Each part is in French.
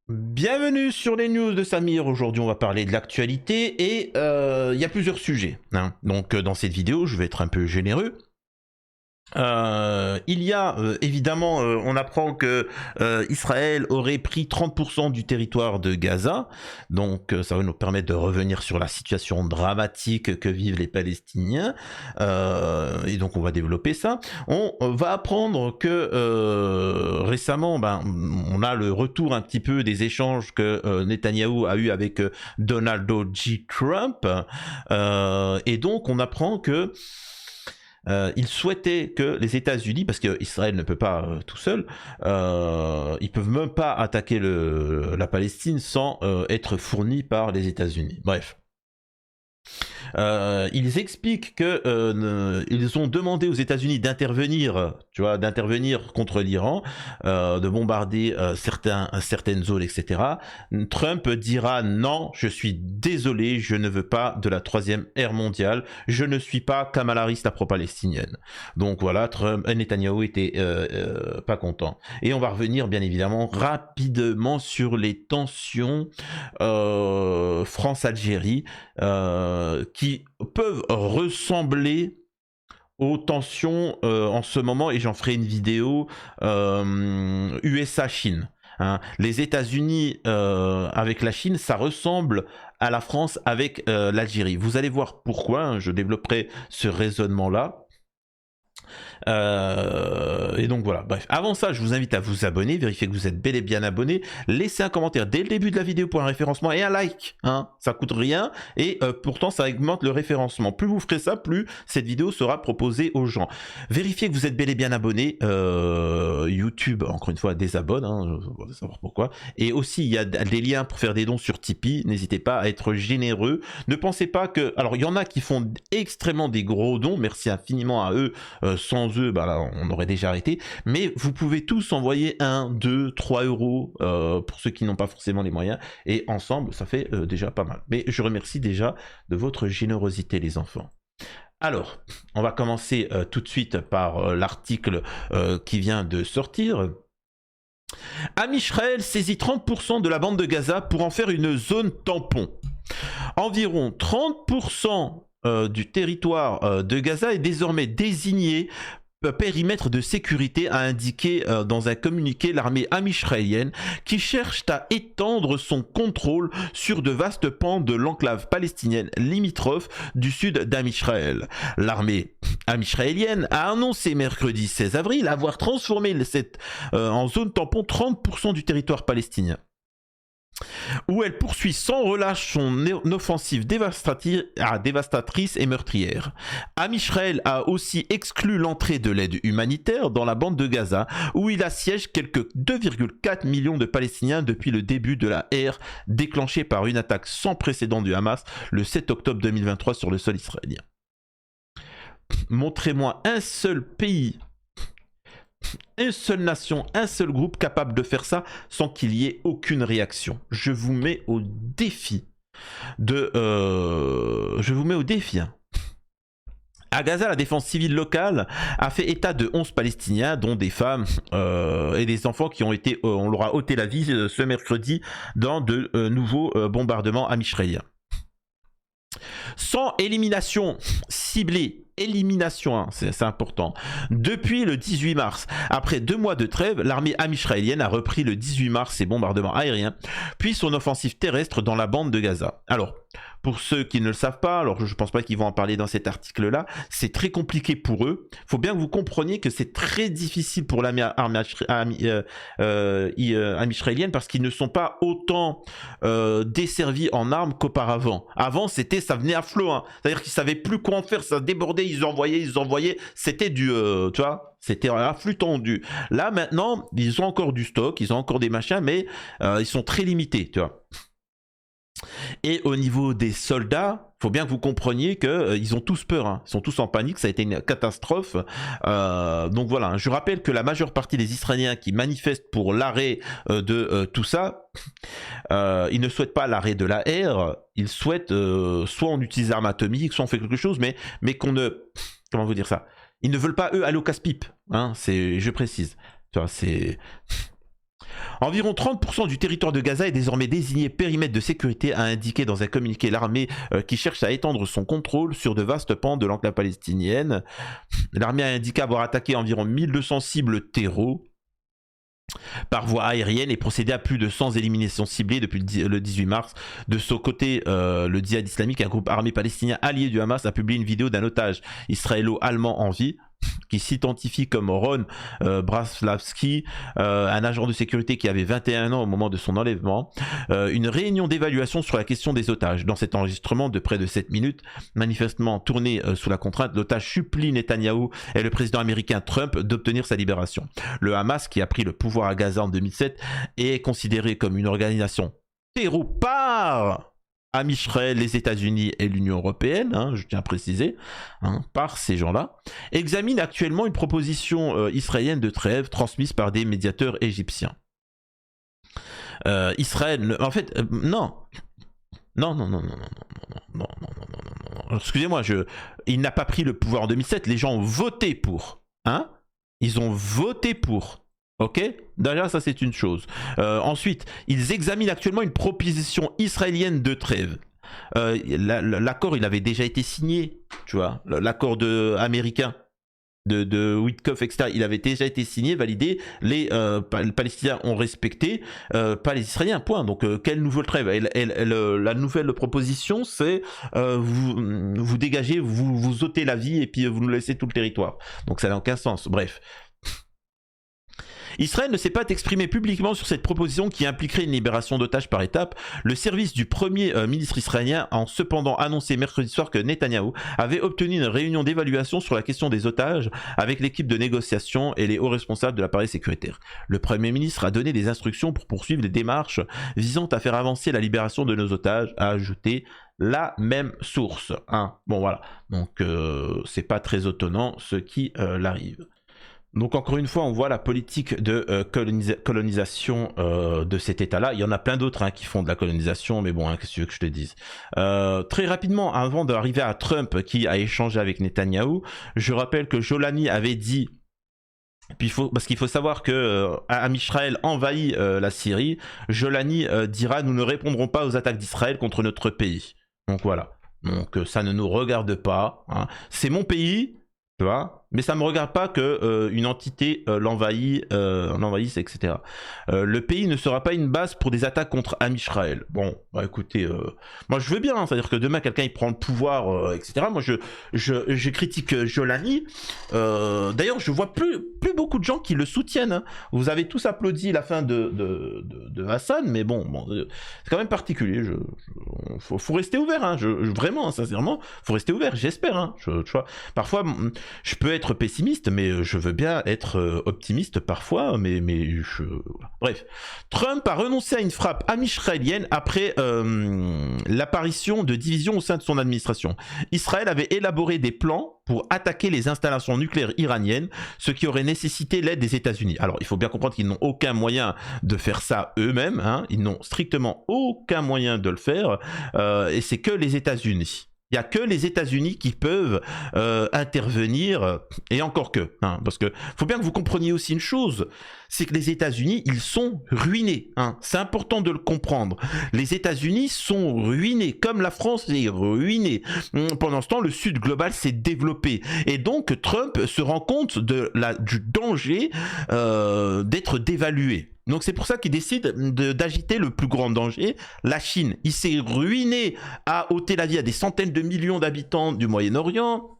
Bienvenue sur les news de Samir. Aujourd'hui, on va parler de l'actualité et il y a plusieurs sujets, hein. Donc, dans cette vidéo, je vais être un peu généreux. Il y a évidemment, on apprend que Israël aurait pris 30% du territoire de Gaza, donc ça va nous permettre de revenir sur la situation dramatique que vivent les Palestiniens, et donc on va développer ça. On va apprendre que récemment, on a le retour un petit peu des échanges que Netanyahou a eu avec Donald J. Trump, et donc on apprend que il souhaitait que les États-Unis, parce qu'Israël ne peut pas tout seul, ils peuvent même pas attaquer la Palestine sans être fournis par les États-Unis. Bref. Ils expliquent que ils ont demandé aux États-Unis d'intervenir, tu vois, d'intervenir contre l'Iran, de bombarder certaines zones, etc. Trump dira non, je suis désolé, je ne veux pas de la troisième ère mondiale, je ne suis pas Kamala Harris, la pro-palestinienne. Donc voilà, Netanyahou était pas content. Et on va revenir bien évidemment rapidement sur les tensions France-Algérie, qui peuvent ressembler aux tensions en ce moment, et j'en ferai une vidéo USA-Chine. Hein. Les États-Unis avec la Chine, ça ressemble à la France avec l'Algérie. Vous allez voir pourquoi, hein, je développerai ce raisonnement-là. Et donc voilà, bref. Avant ça, je vous invite à vous abonner, vérifier que vous êtes bel et bien abonné, laissez un commentaire dès le début de la vidéo pour un référencement et un like, hein, ça coûte rien et pourtant ça augmente le référencement. Plus vous ferez ça, plus cette vidéo sera proposée aux gens. Vérifiez que vous êtes bel et bien abonné, YouTube, encore une fois, désabonne, hein, on va savoir pourquoi. Et aussi, il y a des liens pour faire des dons sur Tipeee, n'hésitez pas à être généreux. Ne pensez pas que... Alors, il y en a qui font extrêmement des gros dons, merci infiniment à eux, sans eux, bah là, on aurait déjà arrêté. Mais vous pouvez tous envoyer 1, 2, 3 euros pour ceux qui n'ont pas forcément les moyens. Et ensemble, ça fait déjà pas mal. Mais je remercie déjà de votre générosité, les enfants. Alors, on va commencer tout de suite par l'article qui vient de sortir. Amisraël saisit 30% de la bande de Gaza pour en faire une zone tampon. Environ 30% du territoire de Gaza est désormais désigné périmètre de sécurité, a indiqué dans un communiqué l'armée amisraélienne, qui cherche à étendre son contrôle sur de vastes pans de l'enclave palestinienne limitrophe du sud d'Amisraël. L'armée amisraélienne a annoncé mercredi 16 avril avoir transformé en zone tampon 30% du territoire palestinien, où elle poursuit sans relâche son offensive dévastatrice et meurtrière. Amisraël a aussi exclu l'entrée de l'aide humanitaire dans la bande de Gaza, où il assiège quelques 2,4 millions de Palestiniens depuis le début de la ère déclenchée par une attaque sans précédent du Hamas le 7 octobre 2023 sur le sol israélien. Montrez-moi un seul pays, une seule nation, un seul groupe capable de faire ça sans qu'il y ait aucune réaction. Je vous mets au défi je vous mets au défi. Hein. À Gaza, la défense civile locale a fait état de 11 Palestiniens, dont des femmes et des enfants qui ont été, on leur a ôté la vie ce mercredi dans de nouveaux bombardements amisraéliens. Sans élimination ciblée, élimination, hein, c'est important. Depuis le 18 mars, après 2 mois de trêve, l'armée amisraélienne a repris le 18 mars ses bombardements aériens, puis son offensive terrestre dans la bande de Gaza. Alors, pour ceux qui ne le savent pas, alors je ne pense pas qu'ils vont en parler dans cet article-là, c'est très compliqué pour eux. Il faut bien que vous compreniez que c'est très difficile pour l'armée amisraélienne parce qu'ils ne sont pas autant desservis en armes qu'auparavant. Avant, ça venait à flot, hein. C'est-à-dire qu'ils ne savaient plus quoi en faire, ça débordait, ils envoyaient, c'était du, tu vois, c'était un flux tendu. Là, maintenant, ils ont encore du stock, ils ont encore des machins, mais ils sont très limités, tu vois. Et au niveau des soldats, il faut bien que vous compreniez qu'ils ont tous peur, hein. Ils sont tous en panique, ça a été une catastrophe. Donc voilà, je rappelle que la majeure partie des Israéliens qui manifestent pour l'arrêt de tout ça, ils ne souhaitent pas l'arrêt de la ère, ils souhaitent soit on utilise l'arme atomique, soit on fait quelque chose, mais qu'on ne... Comment vous dire ça? Ils ne veulent pas, eux, aller au casse-pipe, hein, je précise. Tu vois, c'est... Environ 30% du territoire de Gaza est désormais désigné périmètre de sécurité, a indiqué dans un communiqué l'armée qui cherche à étendre son contrôle sur de vastes pans de l'enclave palestinienne. L'armée a indiqué avoir attaqué environ 1200 cibles terreaux par voie aérienne et procédé à plus de 100 éliminations ciblées depuis le 18 mars. De son côté, le Djihad islamique, un groupe armé palestinien allié du Hamas, a publié une vidéo d'un otage israélo-allemand en vie qui s'identifie comme Ron Braslavski, un agent de sécurité qui avait 21 ans au moment de son enlèvement. Une réunion d'évaluation sur la question des otages. Dans cet enregistrement de près de 7 minutes, manifestement tourné sous la contrainte, l'otage supplie Netanyahou et le président américain Trump d'obtenir sa libération. Le Hamas, qui a pris le pouvoir à Gaza en 2007, est considéré comme une organisation terreau par Am Israël, les États-Unis et l'Union européenne, hein, je tiens à préciser, hein, par ces gens-là, examine actuellement une proposition israélienne de trêve transmise par des médiateurs égyptiens. Israël, en fait, non. Excusez-moi, il n'a pas pris le pouvoir en 2007, les gens ont voté pour, hein, ils ont voté pour. Ok, déjà ça c'est une chose. Ensuite, ils examinent actuellement une proposition israélienne de trêve. L'accord il avait déjà été signé, tu vois, l'accord américain de Witkoff, etc. Il avait déjà été signé, validé. Les Palestiniens ont respecté, pas les Israéliens. Point. Donc quelle nouvelle trêve? La nouvelle proposition, c'est vous dégagez, vous ôtez la vie et puis vous nous laissez tout le territoire. Donc ça n'a aucun sens. Bref. Israël ne s'est pas exprimé publiquement sur cette proposition qui impliquerait une libération d'otages par étapes. Le service du premier ministre israélien a cependant annoncé mercredi soir que Netanyahou avait obtenu une réunion d'évaluation sur la question des otages avec l'équipe de négociation et les hauts responsables de l'appareil sécuritaire. Le premier ministre a donné des instructions pour poursuivre les démarches visant à faire avancer la libération de nos otages, a ajouté la même source. Hein. Bon voilà, donc c'est pas très étonnant ce qui l'arrive. Donc encore une fois, on voit la politique de colonisation de cet État-là. Il y en a plein d'autres hein, qui font de la colonisation, mais bon, hein, qu'est-ce que tu veux que je te dise. Très rapidement, avant d'arriver à Trump qui a échangé avec Netanyahou, je rappelle que Jolani avait dit, puis parce qu'il faut savoir que Am Israël envahit la Syrie, Jolani dira « Nous ne répondrons pas aux attaques d'Israël contre notre pays ». Donc voilà, donc ça ne nous regarde pas. Hein. C'est mon pays. Tu vois, mais ça ne me regarde pas que une entité l'envahisse, etc. Le pays ne sera pas une base pour des attaques contre Am Israël. Bon, bah écoutez, moi je veux bien, hein, c'est-à-dire que demain quelqu'un il prend le pouvoir, etc. Moi je critique Jolani. D'ailleurs, je vois plus beaucoup de gens qui le soutiennent. Hein. Vous avez tous applaudi la fin de Hassan, mais bon c'est quand même particulier. Faut rester ouvert, hein. Vraiment, sincèrement, faut rester ouvert. J'espère. Hein. Tu vois, parfois. Je peux être pessimiste, mais je veux bien être optimiste parfois, Bref. Trump a renoncé à une frappe ami-israélienne après l'apparition de divisions au sein de son administration. Israël avait élaboré des plans pour attaquer les installations nucléaires iraniennes, ce qui aurait nécessité l'aide des États-Unis. Alors, il faut bien comprendre qu'ils n'ont aucun moyen de faire ça eux-mêmes, hein. Ils n'ont strictement aucun moyen de le faire, et c'est que les États-Unis. Il n'y a que les États-Unis qui peuvent intervenir, et encore que, hein, parce que faut bien que vous compreniez aussi une chose, c'est que les États-Unis, ils sont ruinés. Hein, c'est important de le comprendre. Les États-Unis sont ruinés, comme la France est ruinée. Pendant ce temps, le Sud global s'est développé. Et donc, Trump se rend compte du danger d'être dévalué. Donc c'est pour ça qu'il décide d'agiter le plus grand danger, la Chine. Il s'est ruiné à ôter la vie à des centaines de millions d'habitants du Moyen-Orient,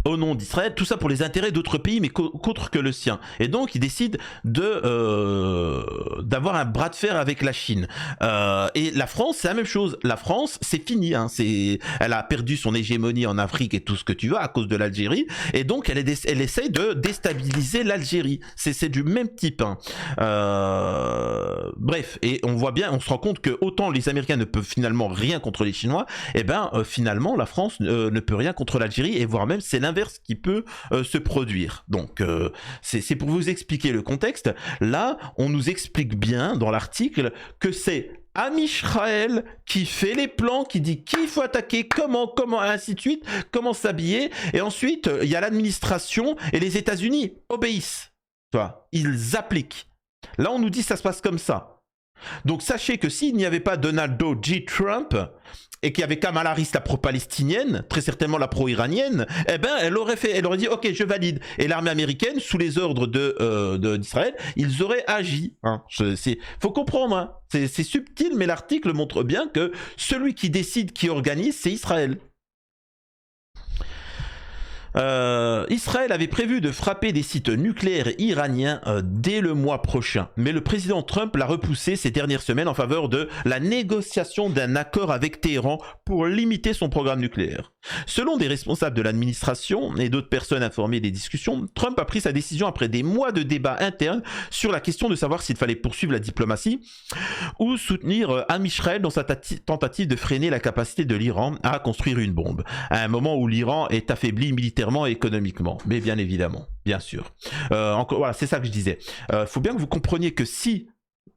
au nom d'Israël, tout ça pour les intérêts d'autres pays, mais qu'autre que le sien. Et donc, il décide d'avoir un bras de fer avec la Chine. Et la France, c'est la même chose. La France, c'est fini. Hein. Elle a perdu son hégémonie en Afrique et tout ce que tu veux à cause de l'Algérie. Et donc, elle essaye de déstabiliser l'Algérie. C'est du même type. Hein. Bref, et on voit bien, on se rend compte que autant les Américains ne peuvent finalement rien contre les Chinois, et ben finalement, la France ne peut rien contre l'Algérie, et voire même c'est l'inverse qui peut se produire. Donc c'est pour vous expliquer le contexte. Là, on nous explique bien dans l'article que c'est Am Israël qui fait les plans, qui dit qui il faut attaquer, comment, ainsi de suite, comment s'habiller, et ensuite il y a l'administration et les États-Unis obéissent. Tu vois, ils appliquent. Là, on nous dit que ça se passe comme ça. Donc sachez que s'il n'y avait pas Donald J. Trump et qu'il y avait Kamala Harris, la pro-palestinienne, très certainement la pro-iranienne, eh ben elle aurait dit ok, je valide. Et l'armée américaine, sous les ordres d'Israël, ils auraient agi. Hein. Faut comprendre, hein. C'est subtil, mais l'article montre bien que celui qui décide, qui organise, c'est Israël. Israël avait prévu de frapper des sites nucléaires iraniens dès le mois prochain. Mais le président Trump l'a repoussé ces dernières semaines en faveur de la négociation d'un accord avec Téhéran pour limiter son programme nucléaire. Selon des responsables de l'administration et d'autres personnes informées des discussions, Trump a pris sa décision après des mois de débats internes sur la question de savoir s'il fallait poursuivre la diplomatie ou soutenir Amisraël dans sa tentative de freiner la capacité de l'Iran à construire une bombe, à un moment où l'Iran est affaibli militairement et économiquement, mais bien évidemment, bien sûr. Voilà, c'est ça que je disais. Faut bien que vous compreniez que si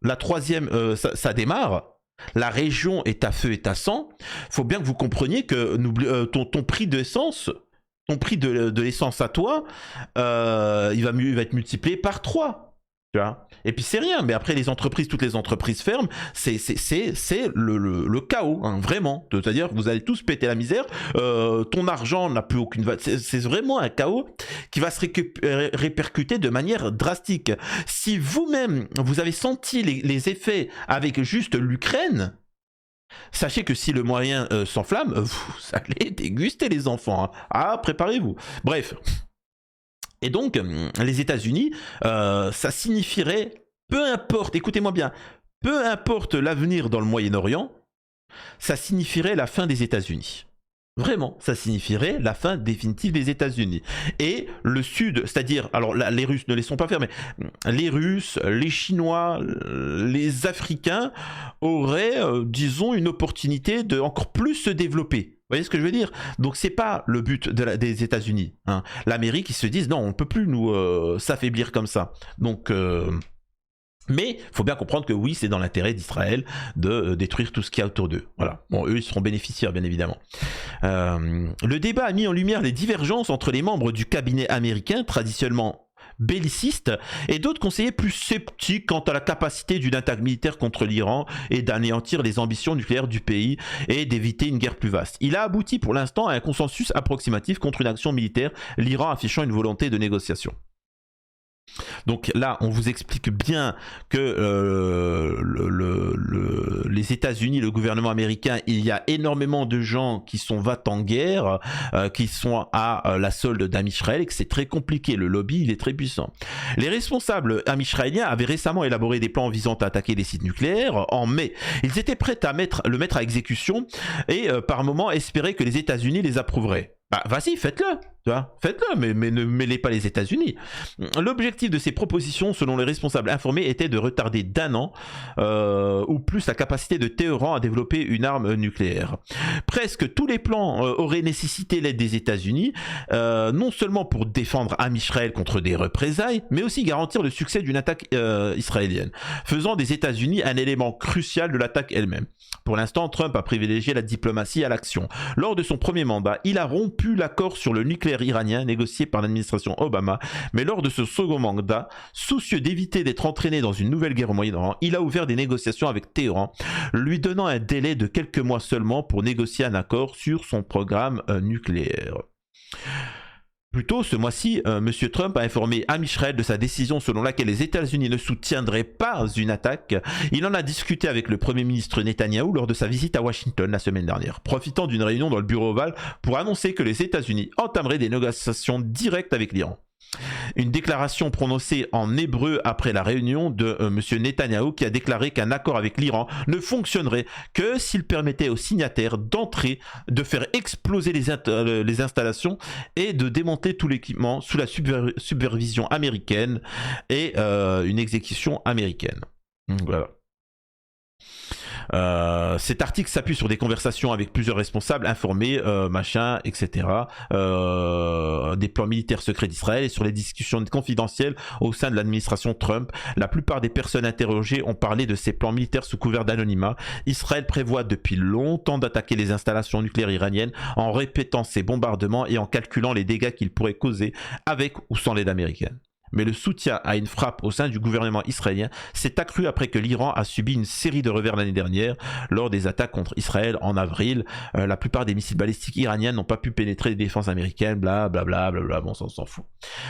la troisième, ça démarre, la région est à feu et à sang, faut bien que vous compreniez que ton prix d'essence, ton prix de l'essence à toi, il va être multiplié par 3. Tu vois. Et puis c'est rien, mais après les entreprises, toutes les entreprises ferment, c'est le chaos, hein, vraiment. C'est-à-dire que vous allez tous péter la misère, ton argent n'a plus aucune valeur, c'est vraiment un chaos qui va se répercuter de manière drastique. Si vous-même, vous avez senti les effets avec juste l'Ukraine, sachez que si le moyen s'enflamme, vous allez déguster les enfants. Hein. Ah, préparez-vous. Bref. Et donc, les États-Unis, ça signifierait, peu importe, écoutez-moi bien, peu importe l'avenir dans le Moyen-Orient, ça signifierait la fin des États-Unis. Vraiment, ça signifierait la fin définitive des États-Unis. Et le Sud, c'est-à-dire, alors là, les Russes ne les sont pas faire, mais les Russes, les Chinois, les Africains auraient, disons, une opportunité de encore plus se développer. Vous voyez ce que je veux dire? Donc c'est pas le but des États-Unis. Hein. L'Amérique, ils se disent non, on ne peut plus nous s'affaiblir comme ça. Donc, mais il faut bien comprendre que oui, c'est dans l'intérêt d'Israël de détruire tout ce qu'il y a autour d'eux. Voilà. Bon, eux, ils seront bénéficiaires, bien évidemment. Le débat a mis en lumière les divergences entre les membres du cabinet américain, traditionnellement belliciste, et d'autres conseillers plus sceptiques quant à la capacité d'une attaque militaire contre l'Iran et d'anéantir les ambitions nucléaires du pays et d'éviter une guerre plus vaste. Il a abouti pour l'instant à un consensus approximatif contre une action militaire, l'Iran affichant une volonté de négociation. Donc là, on vous explique bien que les États-Unis, le gouvernement américain, il y a énormément de gens qui sont en guerre, qui sont à la solde d'Amisraël et que c'est très compliqué. Le lobby, il est très puissant. Les responsables amisraéliens avaient récemment élaboré des plans visant à attaquer des sites nucléaires en mai. Ils étaient prêts à le mettre à exécution et par moments espéraient que les États-Unis les approuveraient. Bah vas-y, faites-le, faites-le, mais ne mêlez pas les États-Unis. L'objectif de ces propositions, selon les responsables informés, était de retarder d'1 an ou plus la capacité de Téhéran à développer une arme nucléaire. Presque tous les plans auraient nécessité l'aide des États-Unis, non seulement pour défendre Amisraël contre des représailles, mais aussi garantir le succès d'une attaque israélienne, faisant des États-Unis un élément crucial de l'attaque elle-même. Pour l'instant, Trump a privilégié la diplomatie à l'action. Lors de son premier mandat, il a rompu l'accord sur le nucléaire iranien négocié par l'administration Obama, mais lors de ce second mandat, soucieux d'éviter d'être entraîné dans une nouvelle guerre au Moyen-Orient, il a ouvert des négociations avec Téhéran, lui donnant un délai de quelques mois seulement pour négocier un accord sur son programme nucléaire. Plus tôt ce mois-ci, M. Trump a informé Amisraël de sa décision selon laquelle les États-Unis ne soutiendraient pas une attaque. Il en a discuté avec le Premier ministre Netanyahou lors de sa visite à Washington la semaine dernière, profitant d'une réunion dans le bureau ovale pour annoncer que les États-Unis entameraient des négociations directes avec l'Iran. Une déclaration prononcée en hébreu après la réunion de M. Netanyahou qui a déclaré qu'un accord avec l'Iran ne fonctionnerait que s'il permettait aux signataires d'entrer, de faire exploser les installations et de démonter tout l'équipement sous la supervision américaine et une exécution américaine. Voilà. Cet article s'appuie sur des conversations avec plusieurs responsables informés, machin, etc. Des plans militaires secrets d'Israël et sur les discussions confidentielles au sein de l'administration Trump. La plupart des personnes interrogées ont parlé de ces plans militaires sous couvert d'anonymat. Israël prévoit depuis longtemps d'attaquer les installations nucléaires iraniennes en répétant ces bombardements et en calculant les dégâts qu'ils pourraient causer avec ou sans l'aide américaine. Mais le soutien à une frappe au sein du gouvernement israélien s'est accru après que l'Iran a subi une série de revers l'année dernière lors des attaques contre Israël en avril. La plupart des missiles balistiques iraniens n'ont pas pu pénétrer les défenses américaines, blablabla, bon, ça on s'en fout.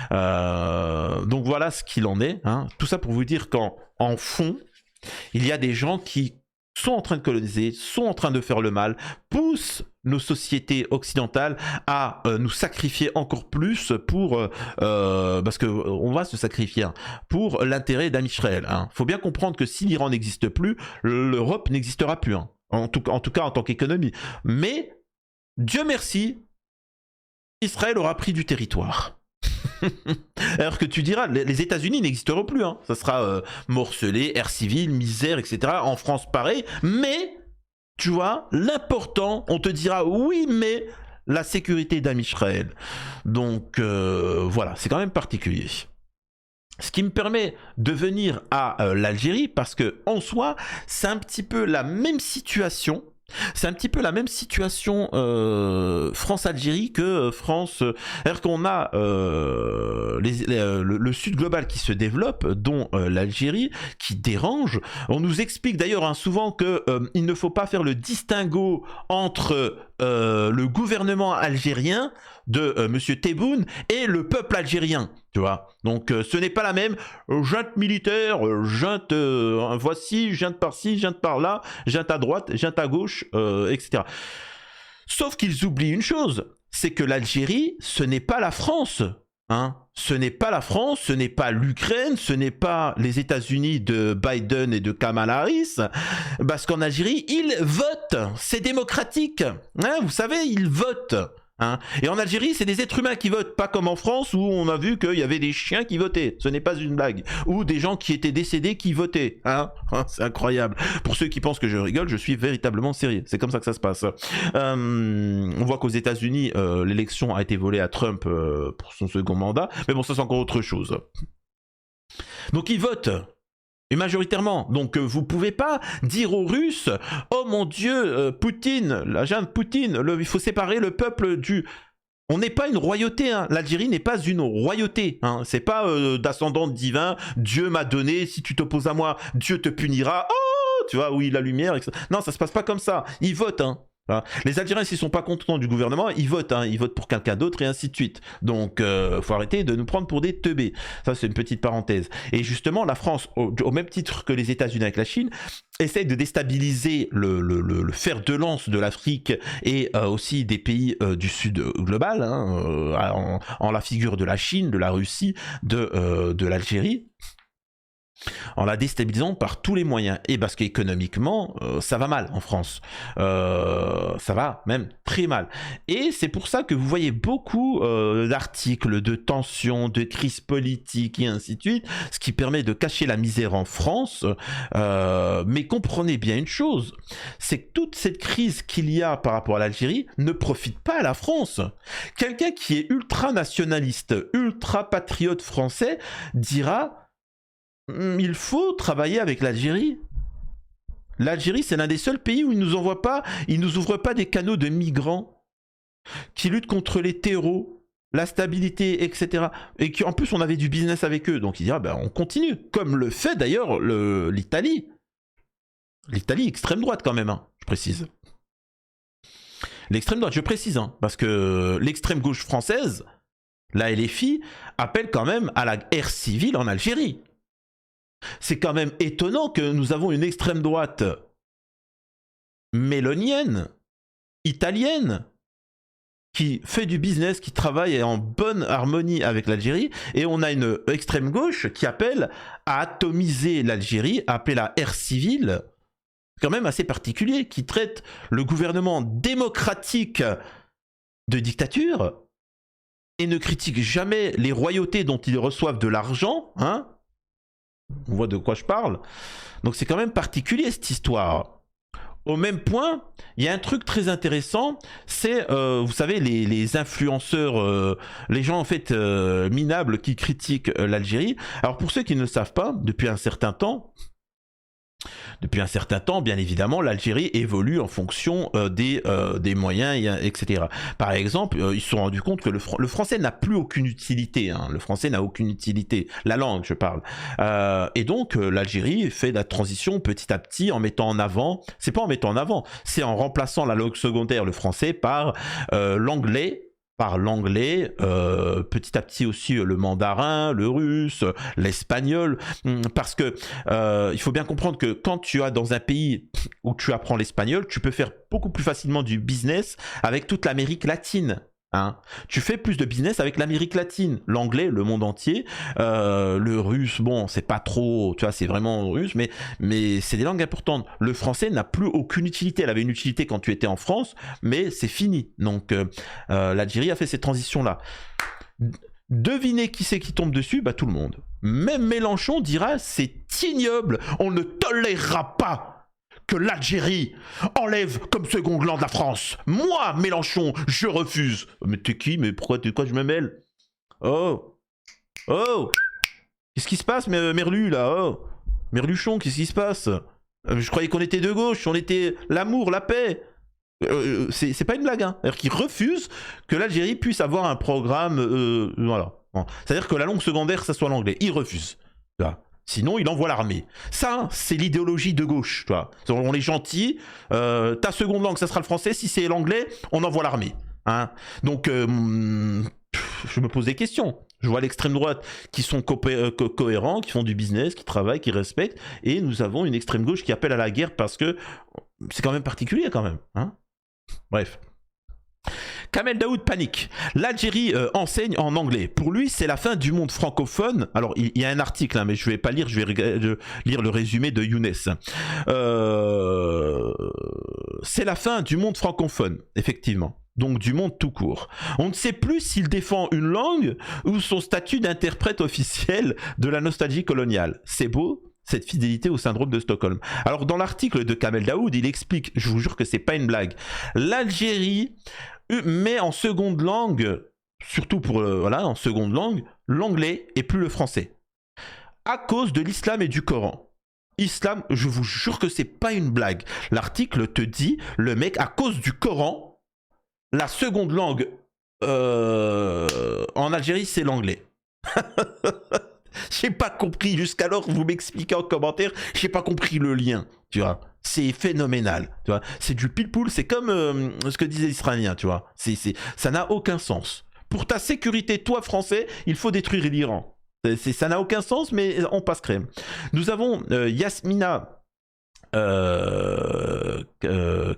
Donc voilà ce qu'il en est. Hein. Tout ça pour vous dire qu'en fond, il y a des gens qui sont en train de coloniser, sont en train de faire le mal, poussent nos sociétés occidentales à nous sacrifier encore plus pour parce que on va se sacrifier pour l'intérêt d'Israël. Faut bien comprendre que si l'Iran n'existe plus, l'Europe n'existera plus. En tout cas en tant qu'économie. Mais Dieu merci, Israël aura pris du territoire. Alors que tu diras, les États-Unis n'existeront plus. Ça sera morcelé, ère civile, misère, etc. En France, pareil. Mais, tu vois, l'important, on te dira oui, mais la sécurité d'Israël. Donc, voilà, c'est quand même particulier. Ce qui me permet de venir à l'Algérie, parce que en soi, c'est un petit peu la même situation. C'est un petit peu la même situation France-Algérie que France. C'est-à-dire qu'on a le sud global qui se développe, dont l'Algérie, qui dérange. On nous explique d'ailleurs souvent qu'il ne faut pas faire le distinguo entre le gouvernement algérien de Monsieur Tebboune et le peuple algérien. Tu vois, donc ce n'est pas la même junte militaire, junte voici, junte par-ci, junte par-là, junte à droite, junte à gauche, etc. Sauf qu'ils oublient une chose, c'est que l'Algérie, ce n'est pas la France. Ce n'est pas la France, ce n'est pas l'Ukraine, ce n'est pas les États-Unis de Biden et de Kamala Harris, parce qu'en Algérie, ils votent, c'est démocratique. Vous savez, ils votent. Et en Algérie, c'est des êtres humains qui votent, pas comme en France où on a vu qu'il y avait des chiens qui votaient. Ce n'est pas une blague. Ou des gens qui étaient décédés qui votaient. C'est incroyable. Pour ceux qui pensent que je rigole, je suis véritablement sérieux. C'est comme ça que ça se passe. On voit qu'aux États-Unis, l'élection a été volée à Trump pour son second mandat. Mais bon, ça c'est encore autre chose. Donc ils votent. Et majoritairement. Donc vous pouvez pas dire aux Russes « Oh mon Dieu, Poutine, la junte Poutine, il faut séparer le peuple du... » On n'est pas une royauté, l'Algérie n'est pas une royauté, c'est pas d'ascendant divin, Dieu m'a donné, si tu t'opposes à moi, Dieu te punira, oh, tu vois, oui, la lumière, etc. Non, ça se passe pas comme ça, ils votent, Voilà. Les Algériens, s'ils sont pas contents du gouvernement, ils votent pour quelqu'un d'autre et ainsi de suite. Donc, faut arrêter de nous prendre pour des teubés. Ça, c'est une petite parenthèse. Et justement, la France, au même titre que les États-Unis avec la Chine, essaye de déstabiliser le fer de lance de l'Afrique et aussi des pays du Sud global, en la figure de la Chine, de la Russie, de l'Algérie, en la déstabilisant par tous les moyens. Et parce qu'économiquement, ça va mal en France. Ça va même très mal. Et c'est pour ça que vous voyez beaucoup d'articles, de tensions, de crises politiques et ainsi de suite, ce qui permet de cacher la misère en France. Mais comprenez bien une chose, c'est que toute cette crise qu'il y a par rapport à l'Algérie ne profite pas à la France. Quelqu'un qui est ultra nationaliste, ultra patriote français dira... Il faut travailler avec l'Algérie. L'Algérie, c'est l'un des seuls pays où ils nous ouvrent pas des canaux de migrants qui luttent contre les terreaux, la stabilité, etc. Et qu'en plus, on avait du business avec eux. Donc, il dira, on continue. Comme le fait d'ailleurs l'Italie. L'Italie, extrême droite quand même, je précise. L'extrême droite, je précise, parce que l'extrême gauche française, la LFI, appelle quand même à la guerre civile en Algérie. C'est quand même étonnant que nous avons une extrême droite mélonienne, italienne, qui fait du business, qui travaille en bonne harmonie avec l'Algérie, et on a une extrême gauche qui appelle à atomiser l'Algérie, à appeler la ère civile, quand même assez particulier, qui traite le gouvernement démocratique de dictature, et ne critique jamais les royautés dont ils reçoivent de l'argent, On voit de quoi je parle. Donc c'est quand même particulier cette histoire. Au même point, il y a un truc très intéressant, c'est, vous savez, les influenceurs, les gens en fait minables qui critiquent l'Algérie. Alors pour ceux qui ne le savent pas, depuis un certain temps, depuis un certain temps, bien évidemment, l'Algérie évolue en fonction des moyens, etc. Par exemple, ils se sont rendus compte que le français n'a plus aucune utilité. Hein. Le français n'a aucune utilité. La langue, je parle. Et donc, l'Algérie fait la transition petit à petit en mettant en avant, c'est pas en mettant en avant, c'est en remplaçant la langue secondaire, le français, par l'anglais, petit à petit aussi le mandarin, le russe, l'espagnol, parce que il faut bien comprendre que quand tu es dans un pays où tu apprends l'espagnol, tu peux faire beaucoup plus facilement du business avec toute l'Amérique latine. Hein. Tu fais plus de business avec l'Amérique latine, l'anglais, le monde entier, le russe, bon, c'est pas trop, tu vois, c'est vraiment russe, mais c'est des langues importantes. Le français n'a plus aucune utilité. Elle avait une utilité quand tu étais en France, mais c'est fini. Donc, l'Algérie a fait cette transition-là. Devinez qui c'est qui tombe dessus? Bah, tout le monde. Même Mélenchon dira, c'est ignoble, on ne tolérera pas que l'Algérie enlève comme second gland de la France. Moi, Mélenchon, je refuse. Mais t'es qui? Mais pourquoi je me mêle? Oh, qu'est-ce qui se passe, Merlu, là? Oh, Merluchon, qu'est-ce qui se passe? Je croyais qu'on était de gauche, on était l'amour, la paix. C'est pas une blague, hein. C'est-à-dire qu'ils refusent que l'Algérie puisse avoir un programme, voilà. Bon. C'est-à-dire que la langue secondaire, ça soit l'anglais. Ils refusent. Là. Sinon, il envoie l'armée. Ça, c'est l'idéologie de gauche. Tu vois. On est gentil. Ta seconde langue, ça sera le français. Si c'est l'anglais, on envoie l'armée. Hein. Donc, je me pose des questions. Je vois l'extrême droite qui sont cohérents, qui font du business, qui travaillent, qui respectent. Et nous avons une extrême gauche qui appelle à la guerre parce que c'est quand même particulier, quand même. Hein. Bref. Kamel Daoud panique. L'Algérie enseigne en anglais. Pour lui, c'est la fin du monde francophone. Alors, il y a un article, hein, mais je ne vais pas lire, je vais lire le résumé de Younes. C'est la fin du monde francophone, effectivement. Donc du monde tout court. On ne sait plus s'il défend une langue ou son statut d'interprète officiel de la nostalgie coloniale. C'est beau, cette fidélité au syndrome de Stockholm. Alors dans l'article de Kamel Daoud, il explique, je vous jure que c'est pas une blague, l'Algérie met en seconde langue, surtout pour en seconde langue, l'anglais et plus le français, à cause de l'islam et du Coran. Islam, je vous jure que c'est pas une blague. L'article te dit, le mec, à cause du Coran, la seconde langue en Algérie, c'est l'anglais. J'ai pas compris jusqu'alors, vous m'expliquez en commentaire, j'ai pas compris le lien, tu vois. C'est phénoménal, tu vois. C'est du pile-poule, c'est comme ce que disaient les Israéliens, tu vois. Ça n'a aucun sens. Pour ta sécurité, toi français, il faut détruire l'Iran. Ça n'a aucun sens, mais on passe crème. Nous avons Yasmina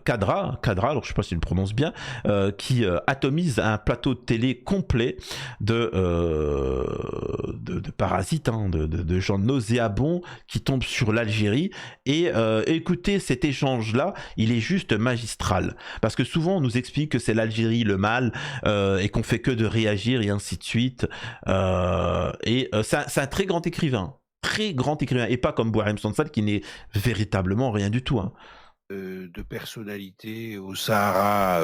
Kadra, alors je sais pas si je le prononce bien, qui atomise un plateau de télé complet de parasites, hein, de gens nauséabonds qui tombent sur l'Algérie. Et écoutez, cet échange-là, il est juste magistral. Parce que souvent, on nous explique que c'est l'Algérie le mal et qu'on fait que de réagir et ainsi de suite. C'est un très grand écrivain. Très grand écrivain, et pas comme Bouarem Sansal qui n'est véritablement rien du tout. Hein. De personnalité au Sahara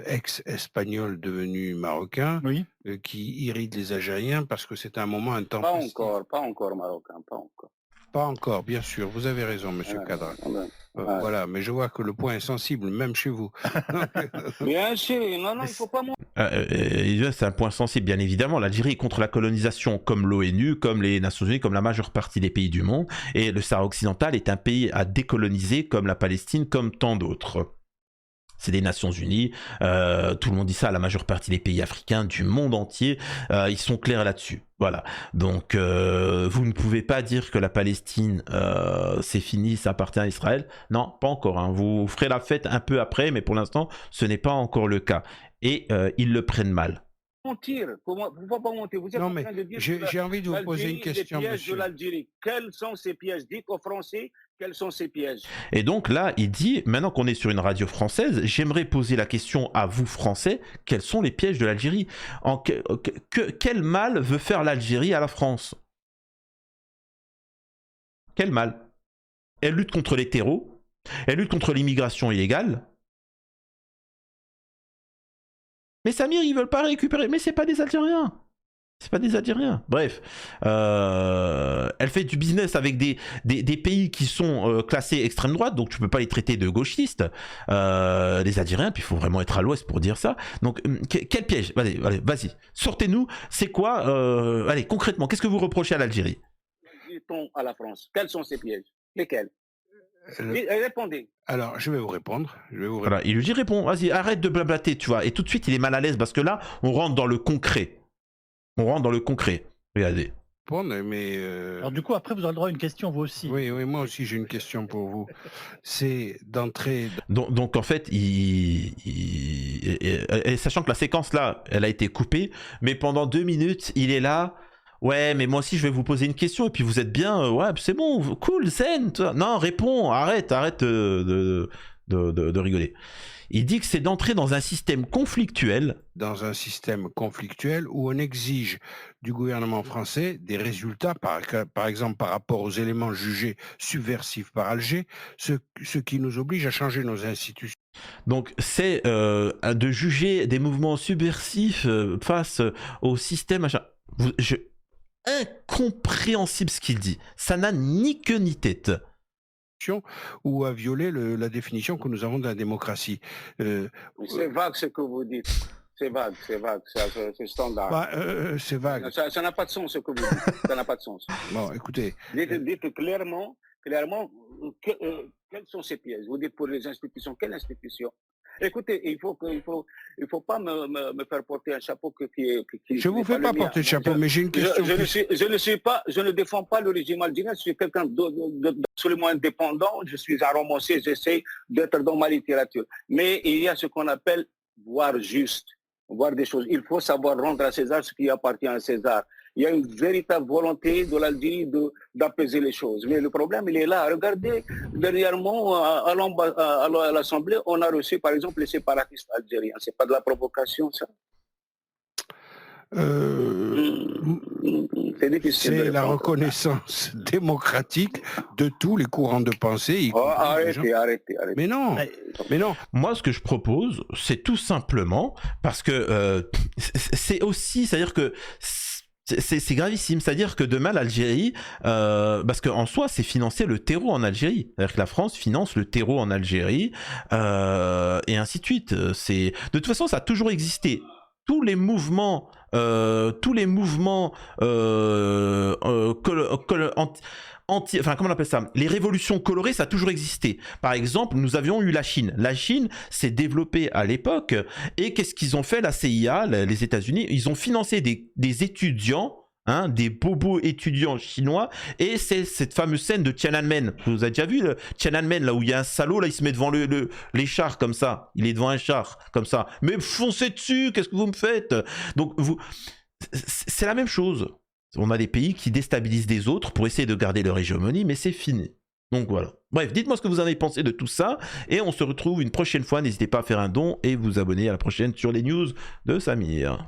ex-espagnol devenu marocain, Oui. Qui irrite les Algériens parce que c'est un moment intempestif. Pas encore marocain, pas encore. Pas encore, bien sûr, vous avez raison, monsieur Kadra. Voilà, mais je vois que le point est sensible, même chez vous. Bien sûr, non, il faut pas... C'est un point sensible, bien évidemment. L'Algérie est contre la colonisation, comme l'ONU, comme les Nations Unies, comme la majeure partie des pays du monde. Et le Sahara occidental est un pays à décoloniser, comme la Palestine, comme tant d'autres. C'est des Nations Unies, tout le monde dit ça, la majeure partie des pays africains, du monde entier, ils sont clairs là-dessus. Voilà, donc vous ne pouvez pas dire que la Palestine, c'est fini, ça appartient à Israël. Non, pas encore, hein. Vous ferez la fête un peu après, mais pour l'instant, ce n'est pas encore le cas. Et ils le prennent mal. Mentir, pourquoi pas mentir? Vous êtes non, en mais train de dire j'ai envie de vous poser une question, les pièges monsieur. de l'Algérie. Quels sont ces pièges? Dites aux Français, quels sont ces pièges? Et donc là, il dit, maintenant qu'on est sur une radio française, j'aimerais poser la question à vous Français, quels sont les pièges de l'Algérie? Quel mal veut faire l'Algérie à la France? Quel mal? Elle lutte contre les terreaux, elle lutte contre l'immigration illégale. Mais Samir, ils veulent pas récupérer, mais c'est pas des Algériens. C'est pas des Algériens. Bref, elle fait du business avec des pays qui sont classés extrême droite, donc tu peux pas les traiter de gauchistes. Les Algériens, puis il faut vraiment être à l'ouest pour dire ça. Donc quel piège? Allez, vas-y, sortez-nous. C'est quoi allez, concrètement, qu'est-ce que vous reprochez à l'Algérie? Dit-on à la France? Quels sont ces pièges? Lesquels? Répondez. Alors, je vais vous répondre. Voilà, il lui répond. Vas-y, arrête de blablater, tu vois. Et tout de suite, il est mal à l'aise parce que là, on rentre dans le concret. Regardez. Mais alors du coup, après, vous aurez le droit à une question, vous aussi. Oui, moi aussi, j'ai une question pour vous. C'est d'entrer... Donc en fait, et sachant que la séquence là, elle a été coupée, mais pendant 2 minutes, il est là... Ouais, mais moi aussi je vais vous poser une question et puis vous êtes bien, ouais, c'est bon, cool, zen. Non, réponds, arrête de rigoler. Il dit que c'est d'entrer dans un système conflictuel. Dans un système conflictuel où on exige du gouvernement français des résultats, par exemple par rapport aux éléments jugés subversifs par Alger, ce qui nous oblige à changer nos institutions. Donc c'est de juger des mouvements subversifs face au système. Incompréhensible ce qu'il dit. Ça n'a ni queue ni tête. Ou à violer la définition que nous avons de la démocratie. C'est vague ce que vous dites. C'est vague, c'est standard. C'est vague. Ça n'a pas de sens ce que vous dites. Ça n'a pas de sens. Bon, écoutez. Dites clairement, quels sont ces pièges? Vous dites pour les institutions, quelle institution? Écoutez, il faut pas me faire porter un chapeau qui je vous fais pas porter le chapeau, mais j'ai une question. Je ne défends pas le régime algérien. Je suis quelqu'un d'absolument indépendant. Je suis un romancier. J'essaie d'être dans ma littérature. Mais il y a ce qu'on appelle voir juste, voir des choses. Il faut savoir rendre à César ce qui appartient à César. Il y a une véritable volonté de l'Algérie d'apaiser les choses. Mais le problème, il est là. Regardez, dernièrement, à l'Assemblée, on a reçu, par exemple, les séparatistes algériens. C'est pas de la provocation, ça? C'est la reconnaissance démocratique de tous les courants de pensée. Arrêtez. Mais non. Moi, ce que je propose, c'est tout simplement parce que c'est aussi, c'est-à-dire que c'est gravissime, c'est-à-dire que demain l'Algérie, parce qu'en soi c'est financer le terreau en Algérie, c'est-à-dire que la France finance le terreau en Algérie, et ainsi de suite. De toute façon ça a toujours existé. Tous les mouvements enfin comment on appelle ça, les révolutions colorées, ça a toujours existé. Par exemple, nous avions eu la Chine. La Chine s'est développée à l'époque, et qu'est-ce qu'ils ont fait, la CIA, les États-Unis? Ils ont financé des étudiants, des bobos étudiants chinois, et c'est cette fameuse scène de Tiananmen. Vous avez déjà vu Tiananmen, là où il y a un salaud, là il se met devant les chars comme ça. Il est devant un char comme ça. Mais foncez dessus, qu'est-ce que vous me faites? Donc c'est la même chose. On a des pays qui déstabilisent des autres pour essayer de garder leur hégémonie, mais c'est fini. Donc voilà. Bref, dites-moi ce que vous en avez pensé de tout ça, et on se retrouve une prochaine fois. N'hésitez pas à faire un don et vous abonner à la prochaine sur les news de Samir.